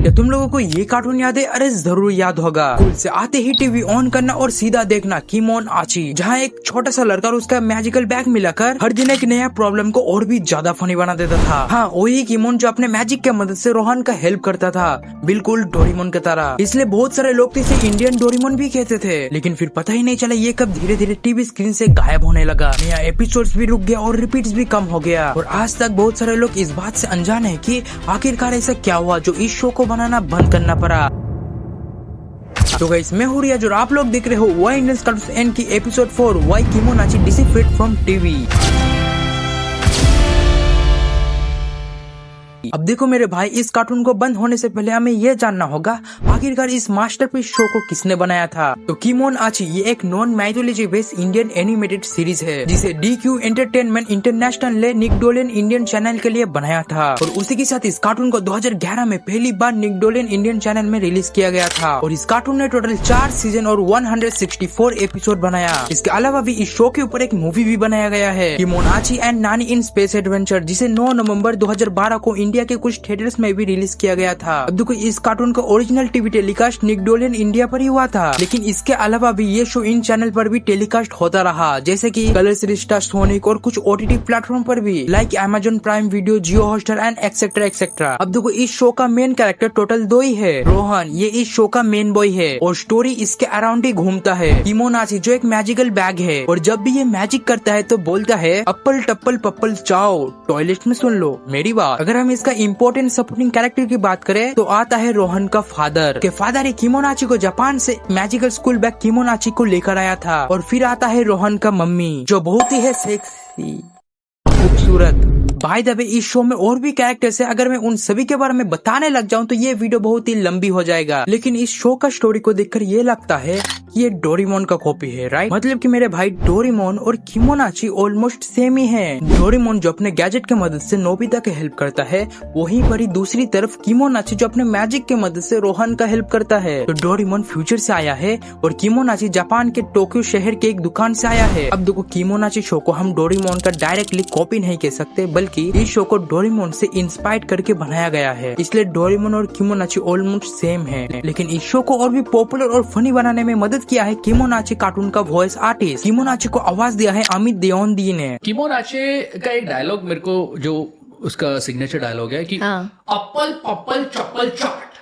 क्या तुम लोगों को ये कार्टून याद है? अरे जरूर याद होगा। स्कूल से आते ही टीवी ऑन करना और सीधा देखना किमोन आची, जहाँ एक छोटा सा लड़का और उसका मैजिकल बैग मिलाकर हर दिन एक नया प्रॉब्लम को और भी ज्यादा फनी बना देता था। हाँ, वही किमोन जो अपने मैजिक की मदद से रोहन का हेल्प करता था, बिल्कुल डोरेमोन की तरह। इसलिए बहुत सारे लोग इसे इंडियन डोरेमोन भी कहते थे, लेकिन फिर पता ही नहीं चला ये कब धीरे धीरे टीवी स्क्रीन से गायब होने लगा। नया एपिसोड्स भी रुक गया और रिपीट्स भी कम हो गया, और आज तक बहुत सारे लोग इस बात से अनजान है कि आखिरकार ऐसा क्या हुआ जो इस शो को बनाना बंद करना पड़ा। तो गाइस, मैं हूँ रियाज और आप लोग देख रहे हो वाई इंडियन कार्टून्स एंड की episode 4 Y किमोन Aachi डिसेपरेट from TV. अब देखो मेरे भाई, इस कार्टून को बंद होने से पहले हमें यह जानना होगा आखिरकार इस मास्टरपीस शो को किसने बनाया था। तो किमोन आची ये एक non mythology based Indian animated series है, जिसे DQ एंटरटेनमेंट इंटरनेशनल ने निकडोलियन इंडियन चैनल के लिए बनाया था। और उसी के साथ इस कार्टून को 2011 में पहली बार निकडोलियन इंडियन चैनल में रिलीज किया गया था। और इस कार्टून ने टोटल 4 सीजन और 164 एपिसोड बनाया। इसके अलावा भी इस शो के ऊपर एक मूवी भी बनाया गया है, किमोन आची एंड नानी इन स्पेस एडवेंचर, जिसे 9 नवंबर 2012 को इंडिया के कुछ थिएटर्स में भी रिलीज किया गया था। अब देखो, इस कार्टून का ओरिजिनल टीवी टेलीकास्ट निकडोलियन इंडिया पर ही हुआ था, लेकिन इसके अलावा भी ये शो इन चैनल पर भी टेलीकास्ट होता रहा, जैसे कि कलर्स रिश्ता, सोनिक और कुछ OTT प्लेटफॉर्म पर भी, like Amazon prime video, Jio Hotstar and etcetera etcetera. अब देखो, इस शो का मेन कैरेक्टर टोटल 2 ही है। रोहन ये इस शो का मेन बॉय है और स्टोरी इसके अराउंड ही घूमता है। किमोन आची जो एक मैजिकल बैग है, और जब भी ये मैजिक करता है तो बोलता है अप्पल टप्पल पप्पल चाओ, टॉयलेट में सुन लो मेरी बात। अगर हम इसका इम्पोर्टेंट सपोर्टिंग कैरेक्टर की बात करें तो आता है रोहन का फादर। के फादर किमोन आची को जापान से मैजिकल स्कूल बैग किमोन आची को लेकर आया था। और फिर आता है रोहन का मम्मी, जो बहुत ही है सेक्सी, खूबसूरत। बाय द वे, इस शो में और भी कैरेक्टर्स है, अगर मैं उन सभी के बारे में बताने लग जाऊं तो ये वीडियो बहुत ही लंबी हो जाएगा। लेकिन इस शो का स्टोरी को देखकर ये लगता है कि ये डोरेमोन का कॉपी है, राइट? मतलब कि मेरे भाई, डोरेमोन और किमोन आची ऑलमोस्ट सेम ही है। डोरेमोन जो अपने गैजेट की मदद से नोबिता की हेल्प करता है, वहीं पर ही दूसरी तरफ किमोन आची जो अपने मैजिक की मदद से रोहन का हेल्प करता है। तो डोरेमोन फ्यूचर से आया है और किमोन आची जापान के टोक्यो शहर के एक दुकान से आया है। अब देखो, किमोन आची शो को हम डोरेमोन का डायरेक्टली कॉपी नहीं कह सकते, बल्कि इस शो को डोरेमोन से इंस्पायर करके बनाया गया है, इसलिए डोरेमोन और किमोन आची ऑलमोस्ट सेम है। लेकिन इस शो को और भी पॉपुलर और फनी बनाने में मदद किया है किमोन आची कार्टून का वॉइस आर्टिस्ट। किमोन आची को आवाज दिया है अमित देओनदी ने। किमोन आची का एक डायलॉग मेरे को, जो उसका सिग्नेचर डायलॉग है कि अप्पल पप्पल चप्पल चाट,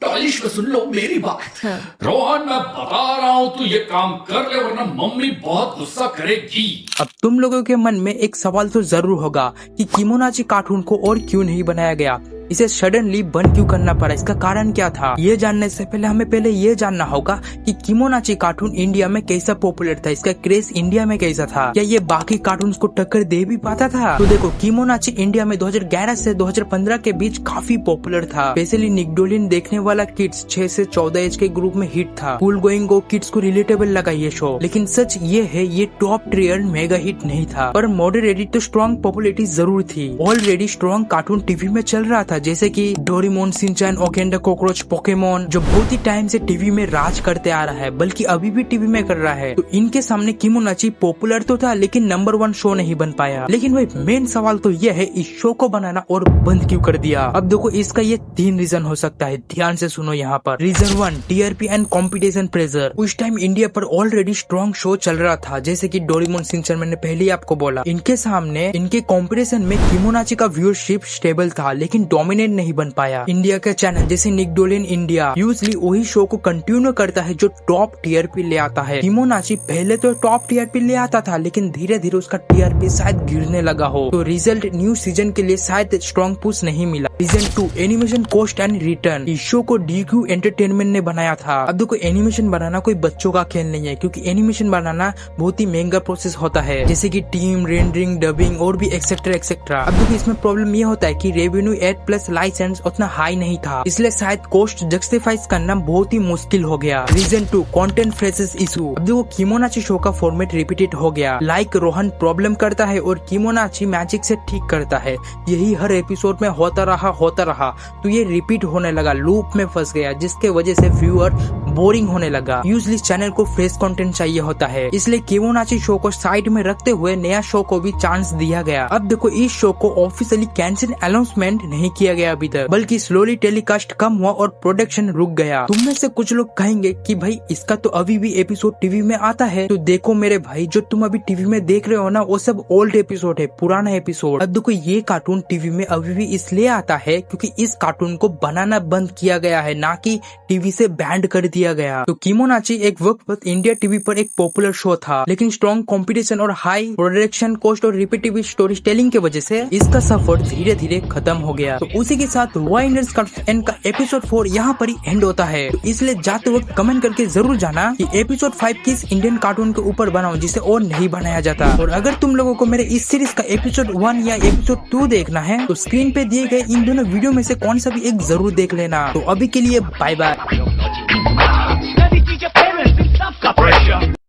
टॉयलेट में सुन लो मेरी बात। रोहन, मैं बता रहा हूँ तू ये काम कर ले वरना मम्मी बहुत गुस्सा करेगी। अब तुम लोगों के मन में एक सवाल तो जरूर होगा कि किमोन आची कार्टून को और क्यों नहीं बनाया गया, इसे सडनली बंद क्यों करना पड़ा, इसका कारण क्या था? ये जानने से पहले हमें पहले ये जानना होगा कि किमोन आची कार्टून इंडिया में कैसा पॉपुलर था, इसका क्रेज इंडिया में कैसा था, क्या ये बाकी कार्टून्स को टक्कर दे भी पाता था? तो देखो, किमोन आची इंडिया में 2011 से 2015 के बीच काफी पॉपुलर था। स्पेशली निकडोलियन देखने वाला किड्स 6 से 14 एज के ग्रुप में हिट था। कूल गोइंग गो किड्स को रिलेटेबल लगा ये शो। लेकिन सच ये है, ये टॉप टियर मेगा हिट नहीं था, पर मॉडरेटली तो स्ट्रॉन्ग पॉपुलैरिटी जरूर थी। ऑलरेडी स्ट्रॉन्ग कार्टून टीवी में चल रहा था, जैसे कि Doraemon, Shinchan, Okonedo cockroach, Pokemon, जो बहुत ही टाइम से टीवी में राज करते आ रहा है, बल्कि अभी भी टीवी में कर रहा है। तो इनके सामने किमोन आची पॉपुलर तो था, लेकिन नंबर 1 शो नहीं बन पाया। लेकिन भाई, मेन सवाल तो यह है, इस शो को बनाना और बंद क्यों कर दिया? अब देखो, इसका ये 3 रीजन हो सकता है, ध्यान से सुनो यहाँ पर। Reason 1, TRP and competition pressure. उस टाइम इंडिया पर ऑलरेडी स्ट्रॉन्ग शो चल रहा था, जैसे की डोरेमोन, शिनचैन, मैंने पहले ही आपको बोला। इनके सामने इनके कॉम्पिटिशन में किमोन आची का व्यूअरशिप स्टेबल था, लेकिन डोमिनेट नहीं बन पाया। इंडिया का चैनल जैसे निकडोलियन इंडिया यूजली वही शो को कंटिन्यू करता है जो टॉप TRP ले आता है। किमोन आची पहले तो टॉप TRP ले आता था, लेकिन धीरे धीरे उसका TRP शायद गिरने लगा हो, तो रिजल्ट न्यू सीजन के लिए शायद स्ट्रॉन्ग पुश नहीं मिला। Reason 2, animation cost and return. इस शो को DQ एंटरटेनमेंट ने बनाया था। अब देखो, एनिमेशन बनाना कोई बच्चों का खेल नहीं है, क्योंकि एनिमेशन बनाना बहुत ही महंगा प्रोसेस होता है, जैसे कि टीम, रेंडरिंग, डबिंग और भी एक्सेट्रा एक्सेट्रा। अब देखो, इसमें प्रॉब्लम ये होता है कि रेवेन्यू एड प्लस लाइसेंस उतना हाई नहीं था, इसलिए शायद कॉस्ट जस्टिफाइज करना बहुत ही मुश्किल हो गया। Reason 2, content freshness issue. अब देखो, किमोन आची शो का फॉर्मेट रिपीटेड हो गया, लाइक रोहन प्रॉब्लम करता है और किमोन आची मैजिक से ठीक करता है, यही हर एपिसोड में होता रहा, तो ये रिपीट होने लगा, लूप में फंस गया, जिसके वजह से व्यूअर बोरिंग होने लगा। यूजली चैनल को फ्रेश कंटेंट चाहिए होता है, इसलिए केमोनाची शो को साइड में रखते हुए नया शो को भी चांस दिया गया। अब देखो, इस शो को ऑफिशियली कैंसिल अनाउंसमेंट नहीं किया गया अभी तक, बल्कि स्लोली टेलीकास्ट कम हुआ और प्रोडक्शन रुक गया। तुम में से कुछ लोग कहेंगे कि भाई इसका तो अभी भी एपिसोड टीवी में आता है। तो देखो मेरे भाई, जो तुम अभी टीवी में देख रहे हो ना, वो सब ओल्ड एपिसोड है, पुराना एपिसोड। अब देखो, ये कार्टून टीवी में अभी भी इसलिए आता है क्योंकि इस कार्टून को बनाना बंद किया गया है, ना कि टीवी से बैंड कर दिया गया। तो केमोनाची एक वक्त पर इंडिया टीवी पर एक पॉपुलर शो था, लेकिन स्ट्रॉन्ग कंपटीशन और हाई प्रोडक्शन कॉस्ट और रिपीटिव स्टोरी टेलिंग की वजह से इसका सफर धीरे धीरे खत्म हो गया। तो उसी के साथ वाई इंडियंस कार्टून का एपिसोड 4 यहाँ पर ही एंड होता है। तो इसलिए जाते वक्त कमेंट करके जरूर जाना कि एपिसोड 5 किस इंडियन कार्टून के ऊपर बनाओ जिसे और नहीं बनाया जाता। और अगर तुम लोगों को मेरे इस सीरीज का एपिसोड 1 या एपिसोड 2 देखना है तो स्क्रीन पे दिए गए इन दोनों वीडियो में से कौन सा भी एक जरूर देख लेना। तो अभी के लिए बाय बाय।